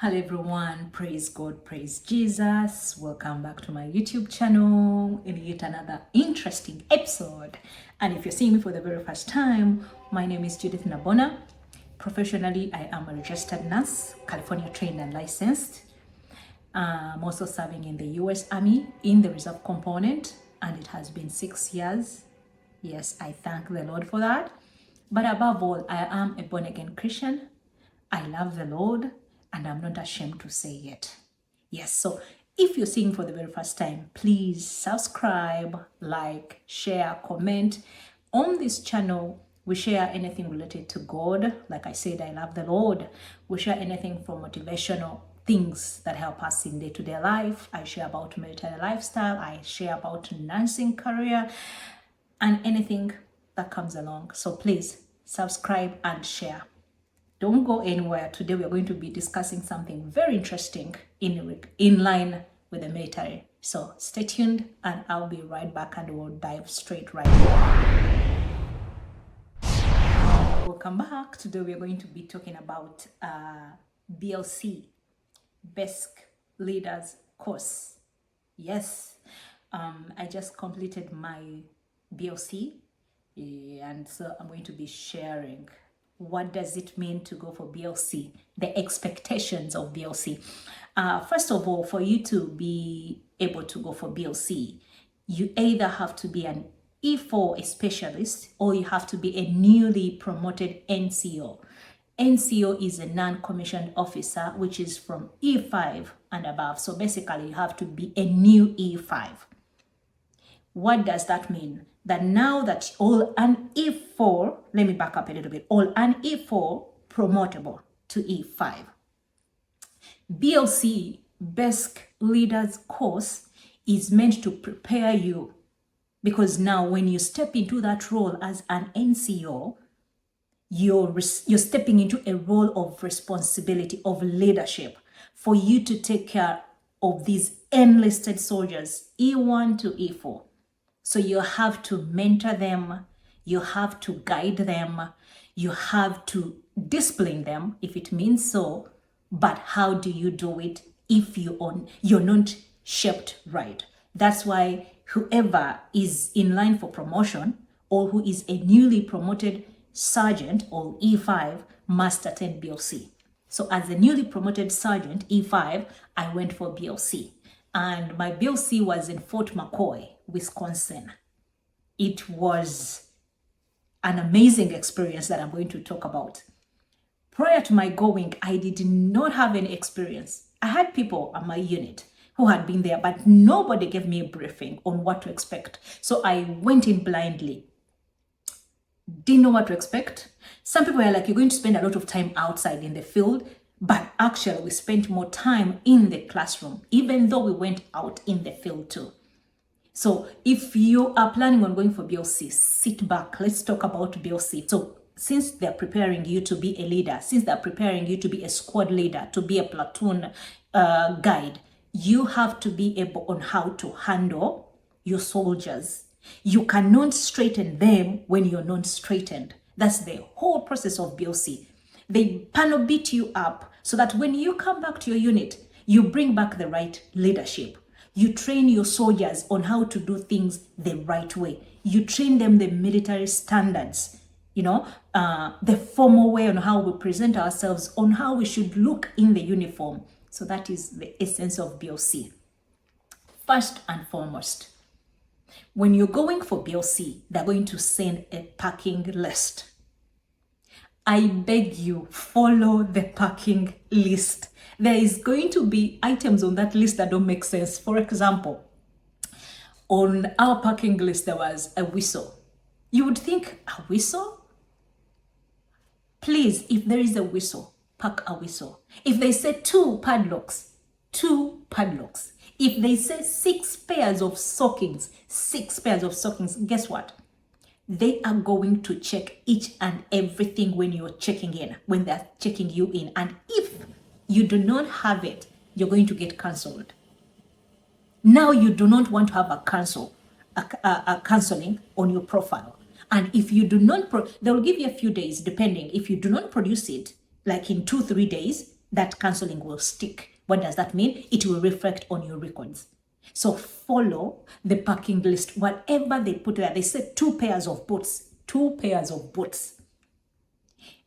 Hello everyone, praise God, praise Jesus. Welcome back to my YouTube channel in yet another interesting episode. And if you're seeing me for the very first time, my name is Judith Nabbona. Professionally, I am a registered nurse, California trained and licensed. I'm also serving in the US Army in the reserve component, and it has been 6 years. Yes, I thank the Lord for that. But above all, I am a born-again Christian. I love the Lord, and I'm not ashamed to say it. Yes, so if you're seeing for the very first time, please subscribe, like, share, comment. On this channel, we share anything related to God. Like I said, I love the Lord. We share anything from motivational things that help us in day-to-day life. I share about military lifestyle. I share about nursing career and anything that comes along. So please subscribe and share. Don't go anywhere. Today we are going to be discussing something very interesting in line with the military. So stay tuned and I'll be right back and we'll dive straight right in. Welcome back. Today we are going to be talking about BLC, Basic Leaders Course. Yes, I just completed my BLC and so I'm going to be sharing what does it mean to go for BLC, the expectations of BLC. First of all, for you to be able to go for BLC, you either have to be an E4 specialist or you have to be a newly promoted NCO. NCO is a non-commissioned officer, which is from E5 and above. So basically, you have to be a new E5. What does that mean? That now that all an E4, let me back up a little bit, all an E4 promotable to E5. BLC, Basic Leaders Course, is meant to prepare you because now when you step into that role as an NCO, you're stepping into a role of responsibility, of leadership, for you to take care of these enlisted soldiers, E1 to E4. So you have to mentor them, you have to guide them, you have to discipline them if it means so, but how do you do it if you're not shaped right? That's why whoever is in line for promotion or who is a newly promoted sergeant or E5 must attend BLC. So as a newly promoted sergeant, E5, I went for BLC. And my BLC was in Fort McCoy, Wisconsin. It was an amazing experience that I'm going to talk about. Prior to my going, I did not have any experience. I had people at my unit who had been there, but nobody gave me a briefing on what to expect. So I went in blindly. Didn't know what to expect. Some people are like, you're going to spend a lot of time outside in the field. But actually, we spent more time in the classroom, even though we went out in the field too. So if you are planning on going for BLC, sit back. Let's talk about BLC. So since they're preparing you to be a leader, since they're preparing you to be a squad leader, to be a platoon guide, you have to be able on how to handle your soldiers. You cannot straighten them when you're not straightened. That's the whole process of BLC. They panel beat you up so that when you come back to your unit, you bring back the right leadership. You train your soldiers on how to do things the right way. You train them the military standards, the formal way on how we present ourselves, on how we should look in the uniform. So that is the essence of BLC. First and foremost, when you're going for BLC, they're going to send a packing list. I beg you, follow the packing list. There is going to be items on that list that don't make sense. For example, on our packing list, there was a whistle. You would think, a whistle? Please, if there is a whistle, pack a whistle. If they say 2 padlocks, 2 padlocks. If they say 6 pairs of stockings, 6 pairs of stockings, guess what? They are going to check each and everything when you're checking in, when they're checking you in. And if you do not have it, you're going to get cancelled. Now you do not want to have a cancelling on your profile. And if you do not, they will give you a few days, depending. If you do not produce it, like in 2-3 days, that cancelling will stick. What does that mean? It will reflect on your records. So follow the packing list. Whatever they put there, they said 2 pairs of boots. 2 pairs of boots.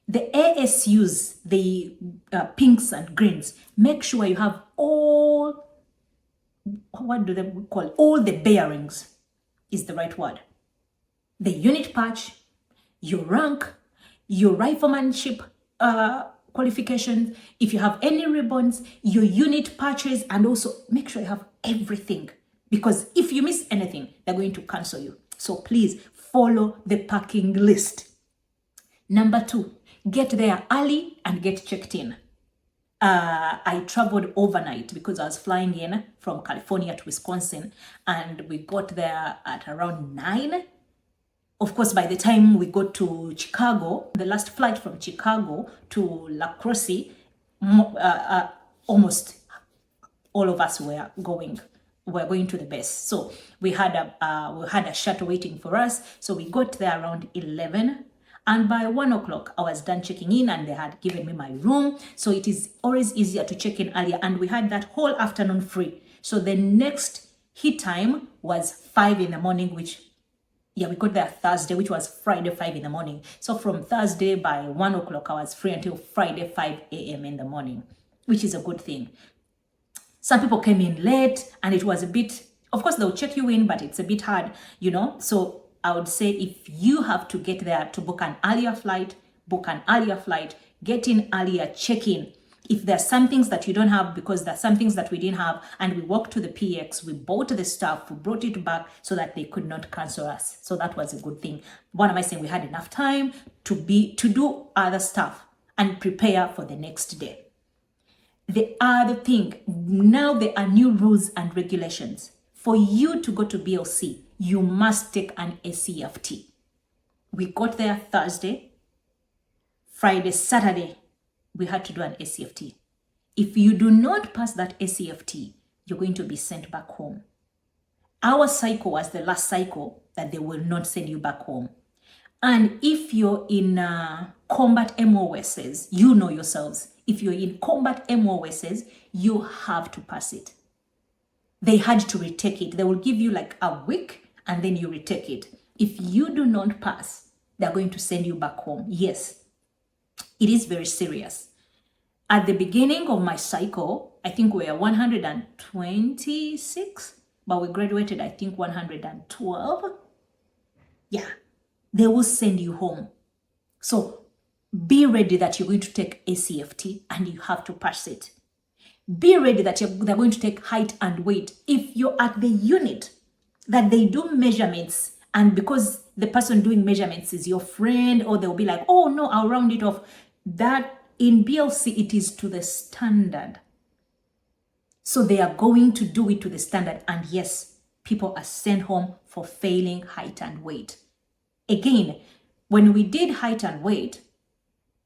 The ASUs, the pinks and greens, make sure you have all, what do they call, all the bearings is the right word. The unit patch, your rank, your riflemanship qualifications, if you have any ribbons, your unit patches, and also make sure you have everything, because if you miss anything, they're going to cancel you. So please follow the packing list. Number 2, get there early and get checked in. I traveled overnight because I was flying in from California to Wisconsin, and we got there at around 9. Of course, by the time we got to Chicago, the last flight from Chicago to La Crosse, almost all of us were going to the base. So we had a shuttle waiting for us. So we got there around 11. And by 1 o'clock, I was done checking in and they had given me my room. So it is always easier to check in earlier. And we had that whole afternoon free. So the next hit time was 5 in the morning, we got there Thursday, which was Friday, 5 in the morning. So from Thursday by 1 o'clock, I was free until Friday, 5 a.m. in the morning, which is a good thing. Some people came in late and it was a bit, of course, they'll check you in, but it's a bit hard, So I would say if you have to get there to book an earlier flight, get in earlier, check in. If there's some things that you don't have, because there's some things that we didn't have, and we walked to the PX, we bought the stuff, we brought it back so that they could not cancel us. So that was a good thing. What am I saying? We had enough time to do other stuff and prepare for the next day. The other thing, now there are new rules and regulations. For you to go to BLC, you must take an ACFT. We got there Thursday, Friday, Saturday, we had to do an ACFT. If you do not pass that ACFT, you're going to be sent back home. Our cycle was the last cycle that they will not send you back home. And if you're in combat MOSs, you know yourselves, if you're in combat MOSs, you have to pass it. They had to retake it. They will give you like a week and then you retake it. If you do not pass, they're going to send you back home. Yes, it is very serious. At the beginning of my cycle, I think we were 126, but we graduated, I think, 112. Yeah, they will send you home. So be ready that you're going to take ACFT and you have to pass it. Be ready that they're going to take height and weight. If you're at the unit that they do measurements, and because the person doing measurements is your friend, or they'll be like, oh no, I'll round it off. That in BLC, it is to the standard. So they are going to do it to the standard. And yes, people are sent home for failing height and weight. Again, when we did height and weight,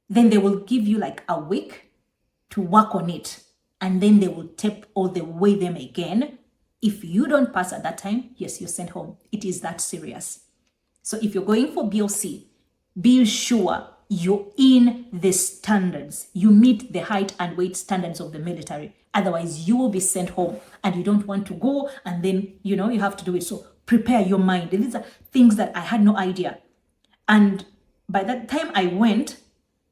then they will give you like a week to work on it. And then they will tape or they weigh them again. If you don't pass at that time, yes, you're sent home. It is that serious. So if you're going for BLC, be sure you're in the standards. You meet the height and weight standards of the military. Otherwise, you will be sent home and you don't want to go, and then, you have to do it. So prepare your mind. These are things that I had no idea. And by that time I went,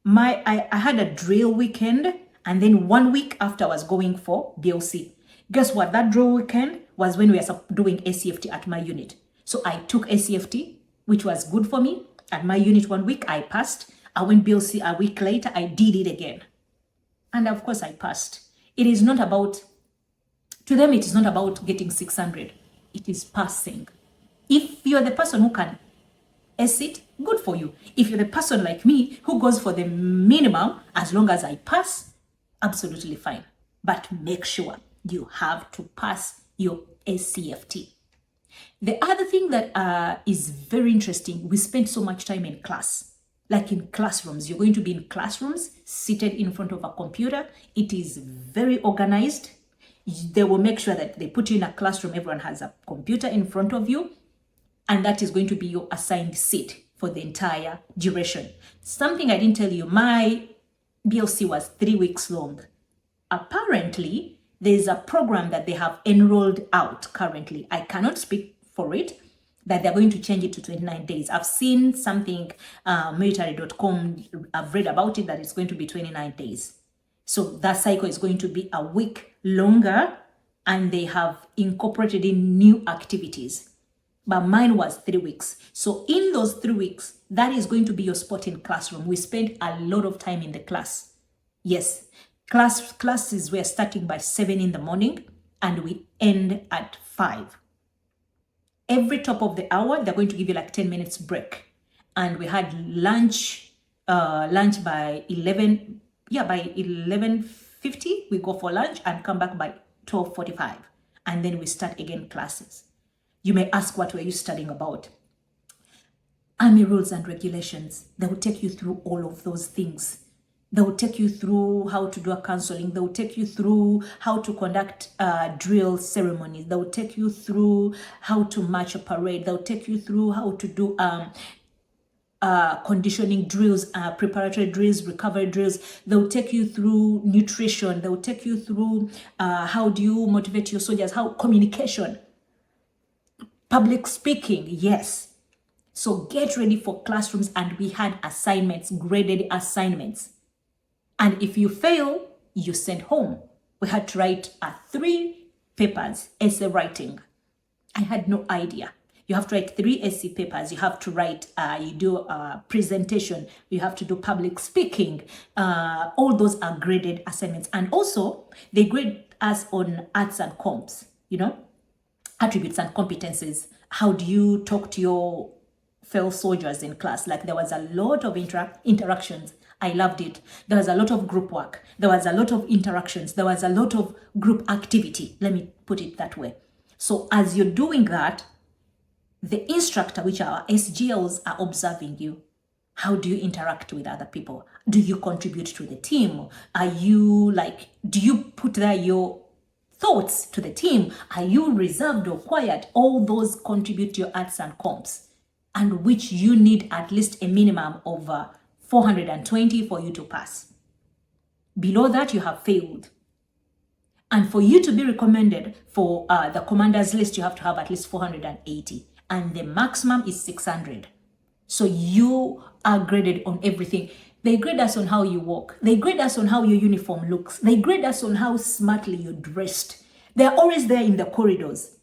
I had a drill weekend, and then 1 week after I was going for BLC. Guess what? That drill weekend was when we were doing ACFT at my unit. So I took ACFT, which was good for me. At my unit 1 week, I passed. I went BLC a week later, I did it again. And of course I passed. To them, it is not about getting 600. It is passing. If you're the person who can ace it, good for you. If you're the person like me who goes for the minimum, as long as I pass, absolutely fine. But make sure you have to pass your ACFT. The other thing that is very interesting, we spend so much time in class. Like in classrooms, you're going to be in classrooms, seated in front of a computer. It is very organized. They will make sure that they put you in a classroom, everyone has a computer in front of you, and that is going to be your assigned seat for the entire duration. Something I didn't tell you, my BLC was 3 weeks long. apparently there's a program that they have enrolled out currently. I cannot speak for it, that they're going to change it to 29 days. I've seen something, military.com, I've read about it, that it's going to be 29 days. So that cycle is going to be a week longer, and they have incorporated in new activities. But mine was 3 weeks. So in those 3 weeks, that is going to be your spot in classroom. We spent a lot of time in the class. Yes, classes were starting by 7 in the morning and we end at 5. Every top of the hour, they're going to give you like 10 minutes break. And we had lunch by 11, by 11:50, we go for lunch and come back by 12:45. And then we start again classes. You may ask, what were you studying about? Army rules and regulations. They will take you through all of those things. They will take you through how to do a counseling. They will take you through how to conduct drill ceremonies. They will take you through how to march a parade. They will take you through how to do conditioning drills, preparatory drills, recovery drills. They will take you through nutrition. They will take you through how do you motivate your soldiers, how communication, public speaking, yes. So get ready for classrooms, and we had assignments, graded assignments. And if you fail, you send home. We had to write 3 papers, essay writing. I had no idea. You have to write 3 essay papers. You have to write, you do a presentation. You have to do public speaking. All those are graded assignments. And also, they grade us on arts and comps, attributes and competencies. How do you talk to your fellow soldiers in class? Like, there was a lot of interactions. I loved it. There was a lot of group work. There was a lot of interactions. There was a lot of group activity. Let me put it that way. So as you're doing that, the instructor, which are SGLs, are observing you. How do you interact with other people? Do you contribute to the team? Do you put there your thoughts to the team? Are you reserved or quiet? All those contribute to your arts and comps, and which you need at least a minimum of 420 for you to pass. Below that, you have failed. And for you to be recommended for the commander's list, you have to have at least 480. And the maximum is 600. So you are graded on everything. They grade us on how you walk. They grade us on how your uniform looks. They grade us on how smartly you're dressed. They're always there in the corridors.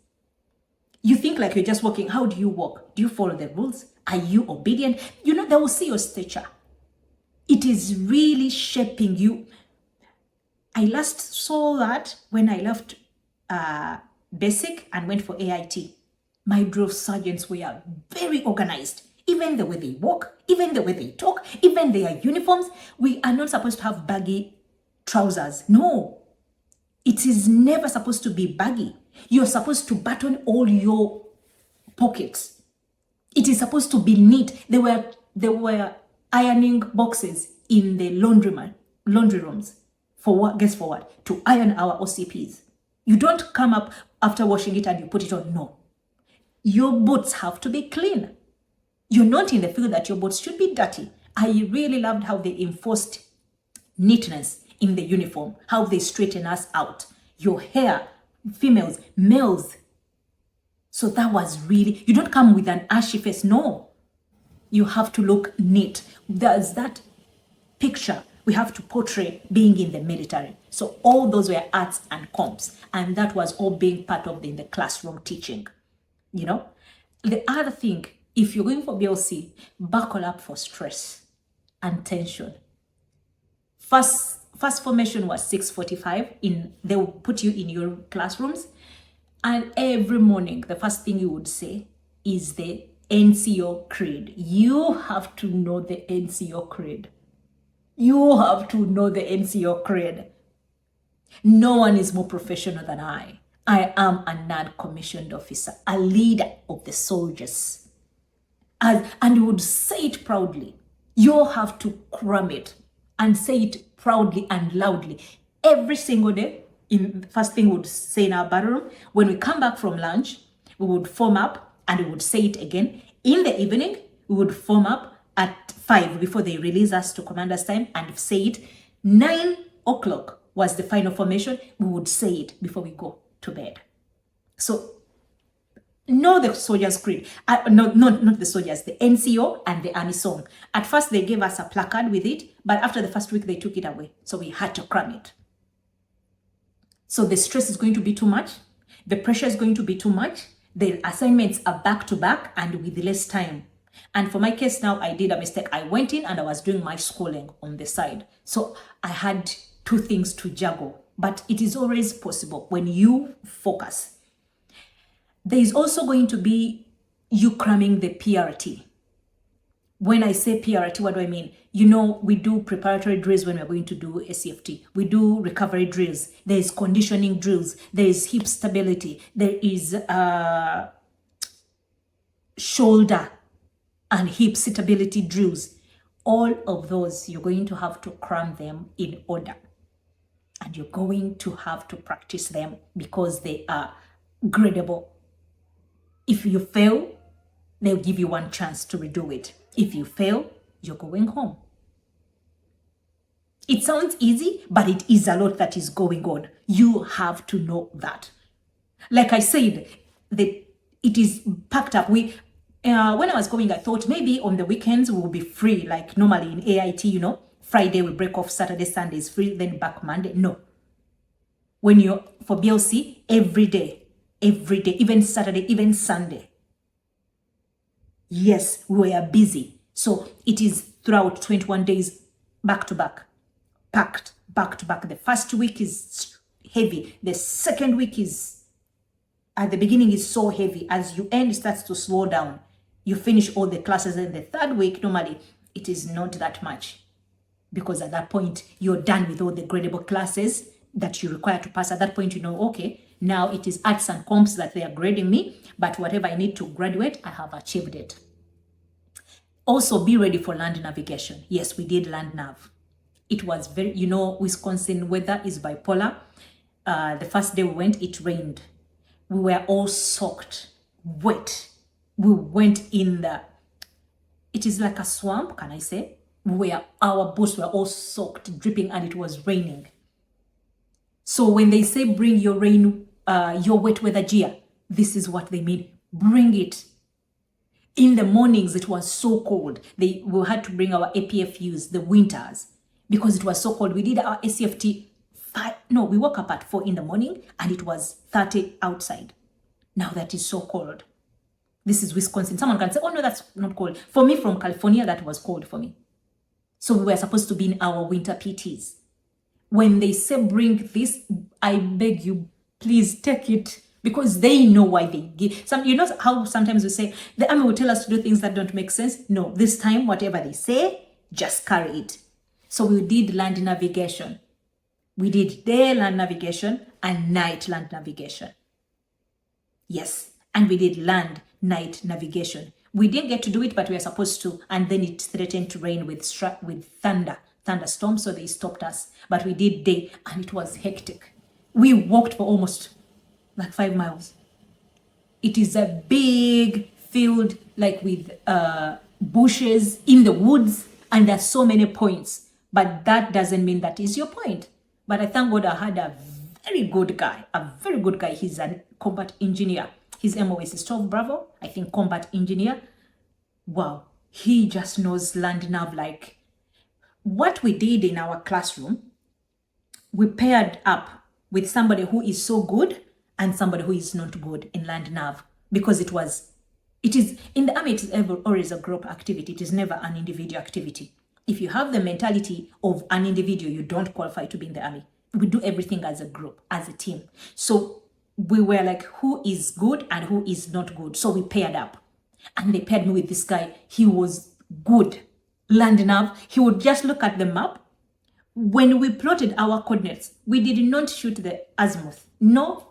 You think like you're just walking. How do you walk? Do you follow the rules? Are you obedient? They will see your stature. It is really shaping you. I last saw that when I left basic and went for AIT. My drill sergeants were very organized. Even the way they walk, even the way they talk, even their uniforms. We are not supposed to have baggy trousers. No, it is never supposed to be baggy. You're supposed to button all your pockets. It is supposed to be neat. There were ironing boxes in the laundry rooms. For what? Guess for what? To iron our OCPs. You don't come up after washing it and you put it on. No. Your boots have to be clean. You're not in the field that your boots should be dirty. I really loved how they enforced neatness in the uniform, how they straighten us out. Your hair, females, males. So that was really, you don't come with an ashy face. No. You have to look neat. There's that picture we have to portray being in the military. So all those were arts and comps. And that was all being part of the classroom teaching. The other thing, if you're going for BLC, buckle up for stress and tension. First formation was 6:45. They will put you in your classrooms. And every morning, the first thing you would say is the NCO creed. You have to know the NCO creed. You have to know the NCO creed. No one is more professional than I. I am a non-commissioned officer, a leader of the soldiers. And you would say it proudly. You have to cram it and say it proudly and loudly every single day. First thing we would say in our battle room. When we come back from lunch, we would form up and we would say it again. In the evening, we would form up at 5 before they release us to commander's time and say it. 9 o'clock, was the final formation, we would say it before we go to bed. So know the soldiers' creed. Not the soldiers, the NCO and the army song. At first, they gave us a placard with it, but after the first week, they took it away. So we had to cram it. So the stress is going to be too much. The pressure is going to be too much. The assignments are back to back and with less time. And for my case now, I did a mistake. I went in and I was doing my schooling on the side. So I had two things to juggle, but it is always possible when you focus. There is also going to be you cramming the PRT. When I say PRT, what do I mean? You know, we do preparatory drills when we're going to do ACFT. We do recovery drills. There is conditioning drills. There is hip stability. There is shoulder and hip stability drills. All of those, you're going to have to cram them in order. And you're going to have to practice them because they are gradable. If you fail, they'll give you one chance to redo it. If you fail, you're going home. It sounds easy, but it is a lot that is going on. You have to know that. Like I said, it is packed up. When I was going, I thought maybe on the weekends we will be free, like normally in AIT, you know, Friday we break off, Saturday, Sunday is free, then back Monday. No. When you're for BLC, every day, even Saturday, even Sunday. Yes, we are busy. So it is throughout 21 days, back to back, packed, back to back. The first week is heavy. The second week is, at the beginning, is so heavy. As you end, it starts to slow down. You finish all the classes. And the third week, normally, it is not that much. Because at that point, you're done with all the gradable classes that you require to pass. At that point, you know, okay, now it is arts and comps that they are grading me. But whatever I need to graduate, I have achieved it. Also, be ready for land navigation. Yes, we did land nav. It was very, you know, Wisconsin weather is bipolar. The first day we went, it rained. We were all soaked, wet. We went in it is like a swamp, can I say? Where our boots were all soaked, dripping, and it was raining. So when they say bring your your wet weather gear, this is what they mean. Bring it. In the mornings, it was so cold. We had to bring our APFUs, the winters, because it was so cold. We did our ACFT, we woke up at 4 in the morning and it was 30 outside. Now that is so cold. This is Wisconsin. Someone can say, oh no, that's not cold. For me, from California, that was cold for me. So we were supposed to be in our winter PTs. When they say bring this, I beg you, please take it. Because they know why they give. You know how sometimes we say, the army will tell us to do things that don't make sense? No, this time, whatever they say, just carry it. So we did land navigation. We did day land navigation and night land navigation. Yes, and we did land night navigation. We didn't get to do it, but we were supposed to. And then it threatened to rain with thunderstorms, so they stopped us. But we did day, and it was hectic. We walked for almost like 5 miles. It is a big field, like with bushes in the woods, and there's so many points. But that doesn't mean that is your point. But I thank God I had a very good guy. He's a combat engineer. His MOS is 12 Bravo, I think, combat engineer. Wow, he just knows land nav. Like what we did in our classroom, we paired up with somebody who is so good and somebody who is not good in land nav, because it is in the army, it is always a group activity. It is never an individual activity. If you have the mentality of an individual, you don't qualify to be in the army. We do everything as a group, as a team. So we were like, who is good and who is not good? So we paired up, and they paired me with this guy. He was good. Land nav. He would just look at the map. When we plotted our coordinates, we did not shoot the azimuth. No.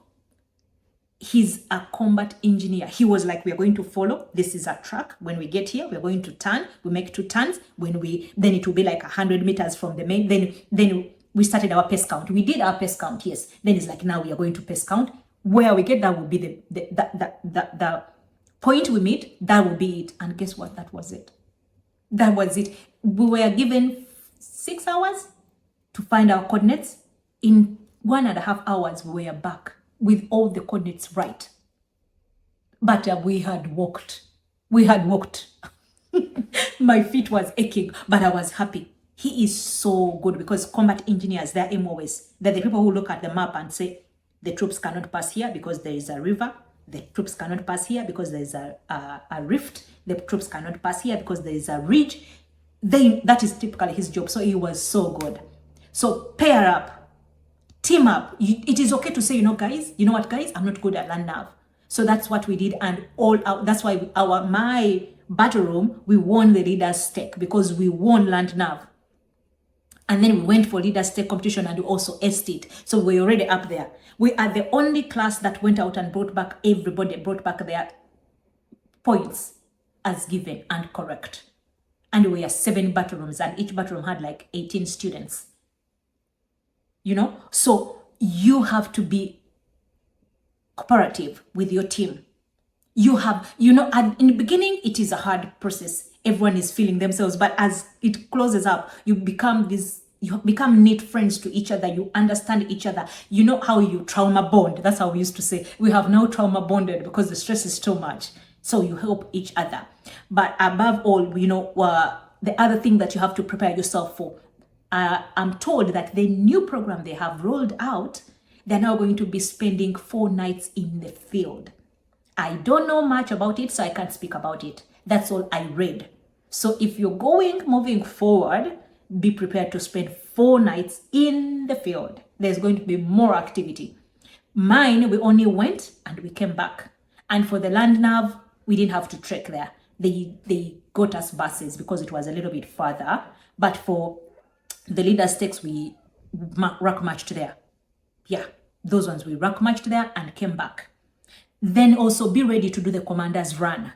He's a combat engineer. He was like, we're going to follow. This is a track. When we get here, we're going to turn. We make 2 turns. Then it will be like 100 meters from the main. Then we started our pace count. We did our pace count, yes. Then it's like, now we are going to pace count. Where we get, that will be the point we meet. That will be it. And guess what? That was it. That was it. We were given 6 hours to find our coordinates. In 1.5 hours, we were back with all the coordinates right. But we had walked. We had walked. My feet was aching, but I was happy. He is so good, because combat engineers, they're MOS. They're the people who look at the map and say, the troops cannot pass here because there is a river. The troops cannot pass here because there is a rift. The troops cannot pass here because there is a ridge. That is typically his job. So he was so good. So pair up, team up. It is okay to say, guys, you know what, guys, I'm not good at land nav. So that's what we did, and that's why my battle room, we won the leaders stake, because we won land nav. And then we went for leaders stake competition, and we also aced it. So we're already up there. We are the only class that went out and brought back their points as given and correct. And we are 7 battle rooms, and each battle room had like 18 students. So you have to be cooperative with your team. You have, in the beginning, it is a hard process. Everyone is feeling themselves, but as it closes up, you become neat friends to each other. You understand each other. You know how you trauma bond. That's how we used to say. We have now trauma bonded because the stress is too much. So you help each other. But above all, the other thing that you have to prepare yourself for, I'm told that the new program they have rolled out, they're now going to be spending 4 nights in the field. I don't know much about it, so I can't speak about it. That's all I read. So if you're moving forward, be prepared to spend 4 nights in the field. There's going to be more activity. Mine, we only went and we came back. And for the land nav, we didn't have to trek there. They got us buses because it was a little bit further. But for the leader stakes, we ruck marched there. Yeah, those ones we ruck marched there and came back. Then also be ready to do the commander's run.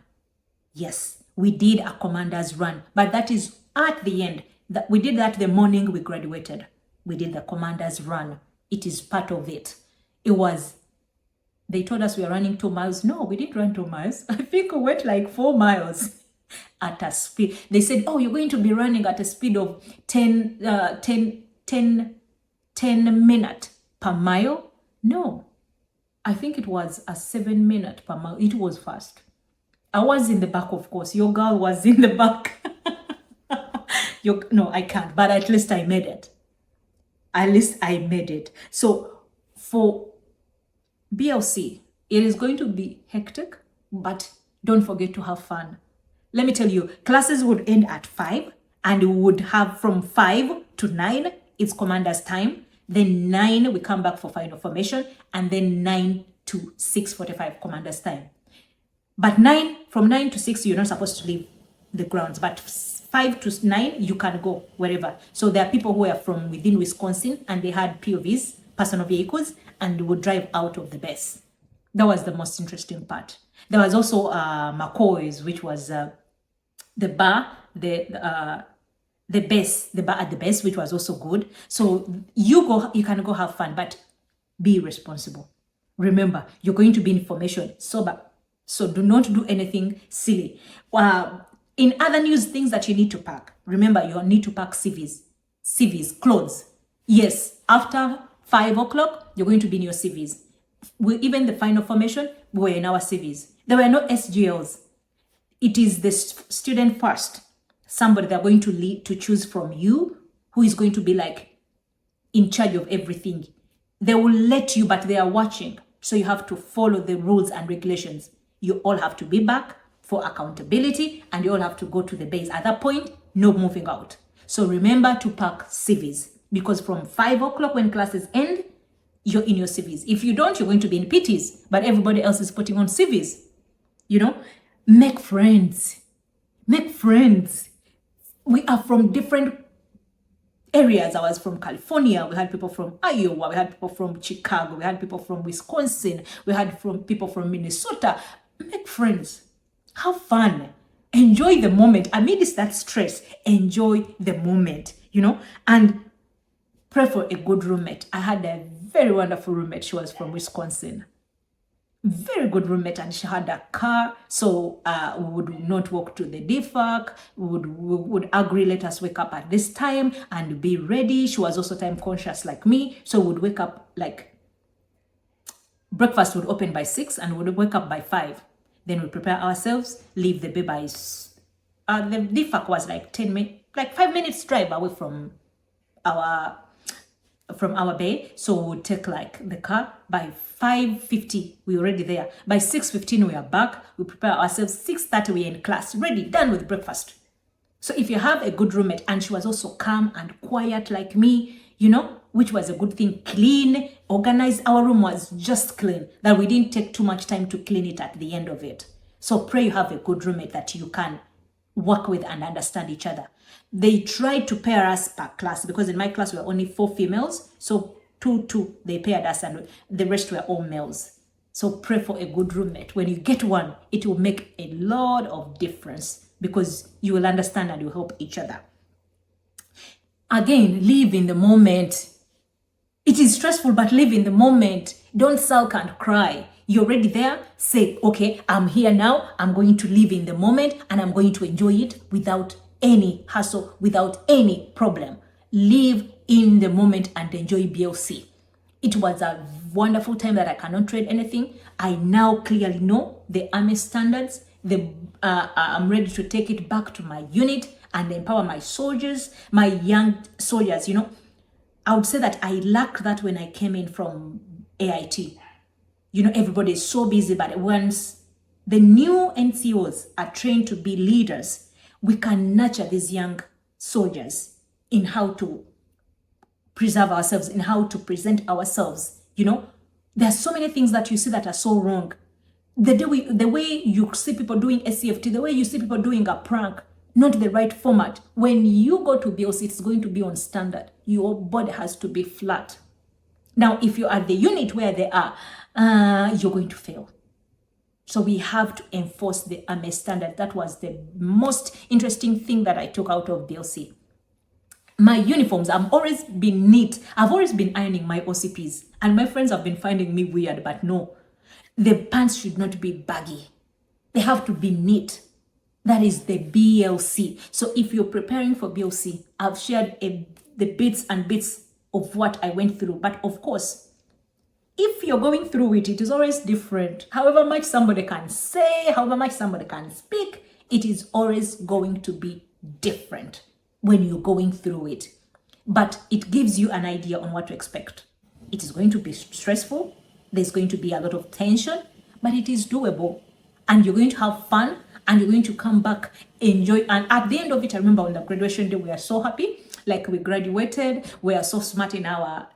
Yes, we did a commander's run, but that is at the end. We did that the morning we graduated. We did the commander's run. It is part of it. They told us we were running 2 miles. No, we didn't run 2 miles. I think we went like 4 miles at a speed. They said, oh, you're going to be running at a speed of 10 minutes per mile. No, I think it was a 7 minute per mile. It was fast. I was in the back, of course. Your girl was in the back. No, I can't, but at least I made it. At least I made it. So for BLC, it is going to be hectic, but don't forget to have fun. Let me tell you, classes would end at 5, and we would have from 5 to 9, it's commander's time. Then 9, we come back for final formation, and then 9 to 6:45 commander's time. But from 9 to 6, you're not supposed to leave the grounds, but 5 to 9, you can go wherever. So there are people who are from within Wisconsin, and they had POVs, personal vehicles, and would drive out of the base. That was the most interesting part. There was also McCoy's, which was the bar, the bar at the base, which was also good. So you can go have fun, but be responsible. Remember, you're going to be in formation sober. So do not do anything silly. In other news, things that you need to pack. Remember, you need to pack CVs, clothes. Yes, after 5 o'clock, you're going to be in your CVs. Even the final formation, we were in our CVs. There were no SGLs. It is the student first. Somebody they're going to choose from you, who is going to be like in charge of everything. They will let you, but they are watching. So you have to follow the rules and regulations. You all have to be back for accountability, and you all have to go to the base. At that point, no moving out. So remember to pack CVs, because from 5 o'clock when classes end, you're in your CVs. If you don't, you're going to be in PTs, but everybody else is putting on CVs. Make friends. Make friends. We are from different areas. I was from California. We had people from Iowa. We had people from Chicago. We had people from Wisconsin. We had people from Minnesota. Make friends. Have fun. Enjoy the moment. Amidst that stress, enjoy the moment, and pray for a good roommate. I had a very wonderful roommate. She was from Wisconsin. very good roommate, and she had a car, so we would not walk to the DFAC. We would agree, let us wake up at this time and be ready. She was also time conscious like me, so we would wake up, like, breakfast would open by 6 and we would wake up by 5. Then we prepare ourselves, leave the baby by the DFAC was like 5 minutes drive away from our bay, so we would take like the car. By 5:50 we're already there. By 6:15 we are back. We prepare ourselves. 6:30 we're in class, ready, done with breakfast. So if you have a good roommate, and she was also calm and quiet like me, which was a good thing, clean, organized. Our room was just clean, that we didn't take too much time to clean it at the end of it. So pray you have a good roommate that you can work with and understand each other. They tried to pair us per class, because in my class we were only 4 females, so 2 they paired us, and the rest were all males. So pray for a good roommate. When you get one, it will make a lot of difference, because you will understand and you help each other. Again, live in the moment. It is stressful, but live in the moment. Don't sulk and cry. You're already there. Say, okay, I'm here now. I'm going to live in the moment and I'm going to enjoy it without any hassle, without any problem. Live in the moment and enjoy BLC. It was a wonderful time that I cannot trade anything. I now clearly know the Army standards. I'm ready to take it back to my unit and empower my soldiers, my young soldiers. I would say that I lacked that when I came in from AIT. Everybody is so busy, but once the new NCOs are trained to be leaders, we can nurture these young soldiers in how to preserve ourselves, in how to present ourselves. There are so many things that you see that are so wrong. The way you see people doing SCFT, the way you see people doing a prank, not the right format. When you go to BLC, it's going to be on standard. Your body has to be flat. Now, if you're at the unit where they are, you're going to fail. So we have to enforce the Army standard. That was the most interesting thing that I took out of BLC. My uniforms, I've always been neat. I've always been ironing my OCPs. And my friends have been finding me weird, but no. The pants should not be baggy. They have to be neat. That is the BLC. So if you're preparing for BLC, I've shared the bits and bits of what I went through. But of course, if you're going through it, it is always different. However much somebody can say, however much somebody can speak, it is always going to be different when you're going through it. But it gives you an idea on what to expect. It is going to be stressful. There's going to be a lot of tension, but it is doable. And you're going to have fun, and you're going to come back, enjoy. And at the end of it, I remember on the graduation day, we are so happy. Like, we graduated, we are so smart in our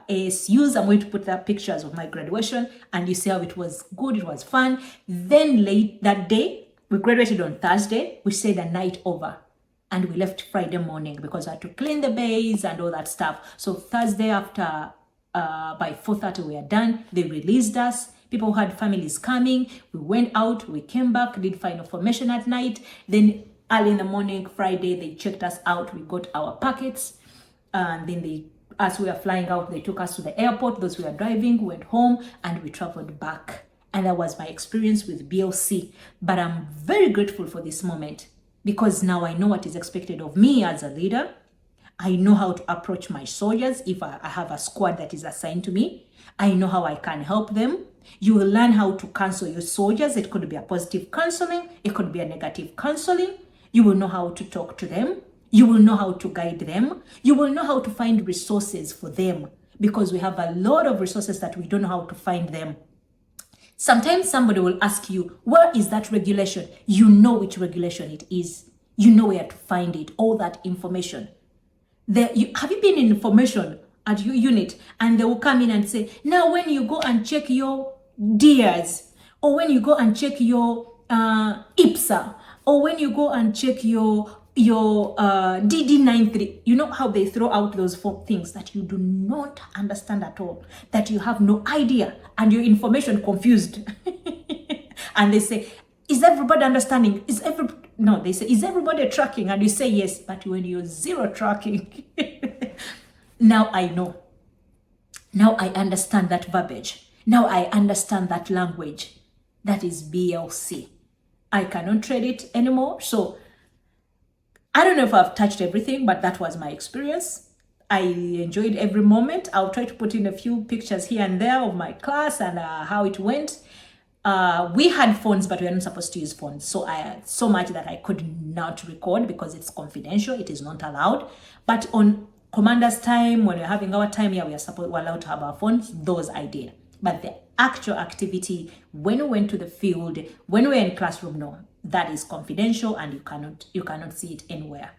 ASUs. I'm going to put up pictures of my graduation, and you see how it was good, it was fun. Then late that day, we graduated on Thursday, we stayed a night over, and we left Friday morning because I had to clean the bays and all that stuff. So Thursday after, by 4:30 we are done. They released us. People who had families coming, we went out, we came back, did final formation at night. Then early in the morning, Friday, they checked us out. We got our packets. And then as we were flying out, they took us to the airport. Those who were driving went home, and we traveled back. And that was my experience with BLC. But I'm very grateful for this moment, because now I know what is expected of me as a leader. I know how to approach my soldiers if I have a squad that is assigned to me. I know how I can help them. You will learn how to counsel your soldiers. It could be a positive counseling. It could be a negative counseling. You will know how to talk to them. You will know how to guide them. You will know how to find resources for them, because we have a lot of resources that we don't know how to find them. Sometimes somebody will ask you, where is that regulation? You know which regulation it is. You know where to find it, all that information. Have you been in information at your unit, and they will come in and say, now when you go and check your DIAs, or when you go and check your IPSA, or when you go and check your DD93, you know how they throw out those 4 things that you do not understand at all, that you have no idea, and your information confused. And they say, is everybody understanding? No, they say, is everybody tracking? And you say yes, but when you're zero tracking, now I know. Now I understand that verbiage. Now I understand that language. That is BLC. I cannot trade it anymore. So I don't know if I've touched everything, but that was my experience. I enjoyed every moment. I'll try to put in a few pictures here and there of my class and how it went. We had phones, but we were not supposed to use phones. So I had so much that I could not record because it's confidential. It is not allowed. But on commander's time, when we're having our time, yeah, we're allowed to have our phones. Those I did. But the actual activity, when we went to the field, when we were in classroom, no, that is confidential and you cannot see it anywhere.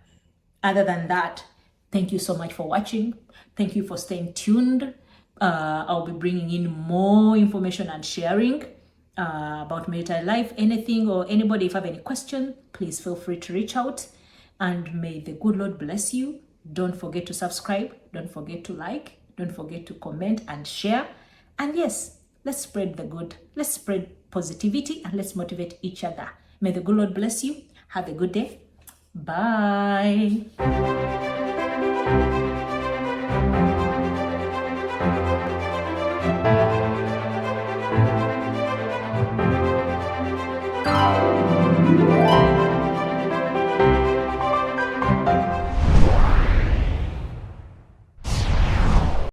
Other than that, thank you so much for watching. Thank you for staying tuned. I'll be bringing in more information and sharing about military life. Anything or anybody, if you have any question, please feel free to reach out. And may the good Lord bless you. Don't forget to subscribe. Don't forget to like. Don't forget to comment and share. And yes, let's spread the good. Let's spread positivity and let's motivate each other. May the good Lord bless you. Have a good day. Bye.